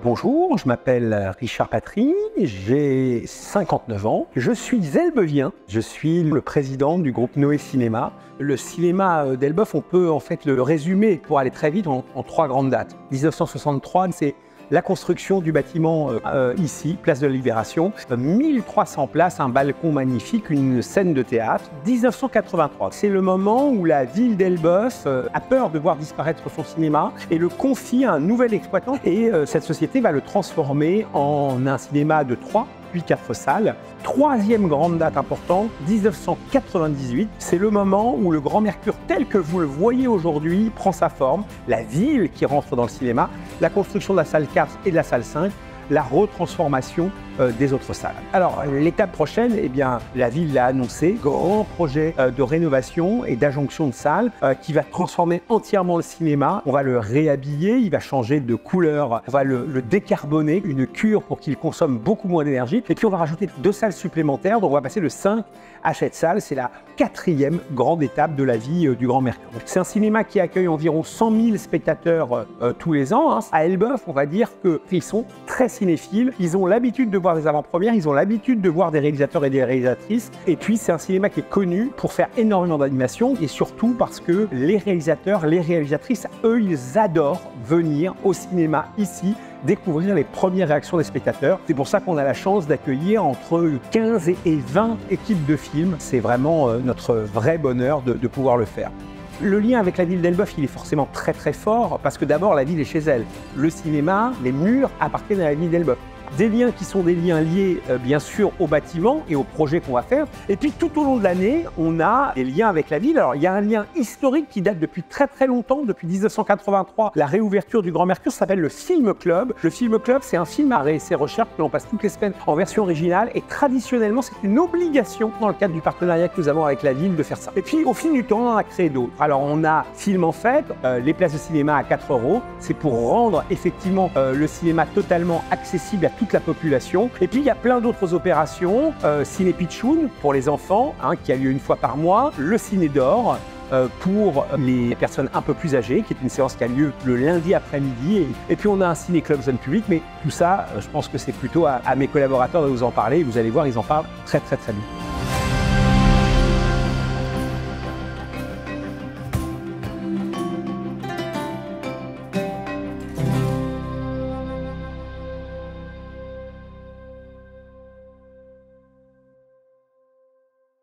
Bonjour, je m'appelle Richard Patry, j'ai 59 ans, je suis elbeuvien, je suis le président du groupe Noé Cinéma. Le cinéma d'Elbeuf, on peut en fait le résumer pour aller très vite en trois grandes dates. 1963, c'est la construction du bâtiment ici, place de la Libération, 1300 places, un balcon magnifique, une scène de théâtre. 1983, c'est le moment où la ville d'Elbeuf a peur de voir disparaître son cinéma et le confie à un nouvel exploitant. Et cette société va le transformer en un cinéma de 3 puis 4 salles. Troisième grande date importante, 1998, c'est le moment où le Grand Mercure tel que vous le voyez aujourd'hui prend sa forme, la ville qui rentre dans le cinéma, la construction de la salle 4 et de la salle 5, la retransformation des autres salles. Alors, l'étape prochaine, eh bien, la ville l'a annoncé, grand projet de rénovation et d'adjonction de salles qui va transformer entièrement le cinéma. On va le réhabiller, il va changer de couleur, on va le décarboner, une cure pour qu'il consomme beaucoup moins d'énergie. Et puis, on va rajouter 2 salles supplémentaires, donc on va passer de 5 à 7 salles. C'est la 4e grande étape de la vie du Grand Mercure. C'est un cinéma qui accueille environ 100 000 spectateurs tous les ans. À Elbeuf, on va dire qu'ils sont très cinéphiles, ils ont l'habitude de voir des avant-premières, ils ont l'habitude de voir des réalisateurs et des réalisatrices. Et puis, c'est un cinéma qui est connu pour faire énormément d'animation et surtout parce que les réalisateurs, les réalisatrices, eux, ils adorent venir au cinéma ici, découvrir les premières réactions des spectateurs. C'est pour ça qu'on a la chance d'accueillir entre 15 et 20 équipes de films. C'est vraiment notre vrai bonheur de pouvoir le faire. Le lien avec la ville d'Elbeuf, il est forcément très très fort parce que d'abord la ville est chez elle. Le cinéma, les murs appartiennent à la ville d'Elbeuf. Des liens qui sont des liens liés bien sûr au bâtiment et au projet qu'on va faire. Et puis tout au long de l'année, on a des liens avec la ville. Alors il y a un lien historique qui date depuis très très longtemps, depuis 1983. La réouverture du Grand Mercure s'appelle le Film Club. Le Film Club, c'est un film à essai recherche que l'on passe toutes les semaines en version originale et traditionnellement, c'est une obligation dans le cadre du partenariat que nous avons avec la ville de faire ça. Et puis au fil du temps, on en a créé d'autres. Alors on a Film en Fête, les places de cinéma à 4 €. C'est pour rendre effectivement le cinéma totalement accessible à toute la population. Et puis il y a plein d'autres opérations, Ciné Pitchoun pour les enfants, qui a lieu une fois par mois, le Ciné d'Or pour les personnes un peu plus âgées, qui est une séance qui a lieu le lundi après-midi. Et puis on a un ciné-club zone publique, mais tout ça, je pense que c'est plutôt à mes collaborateurs de vous en parler. Vous allez voir, ils en parlent très très très bien.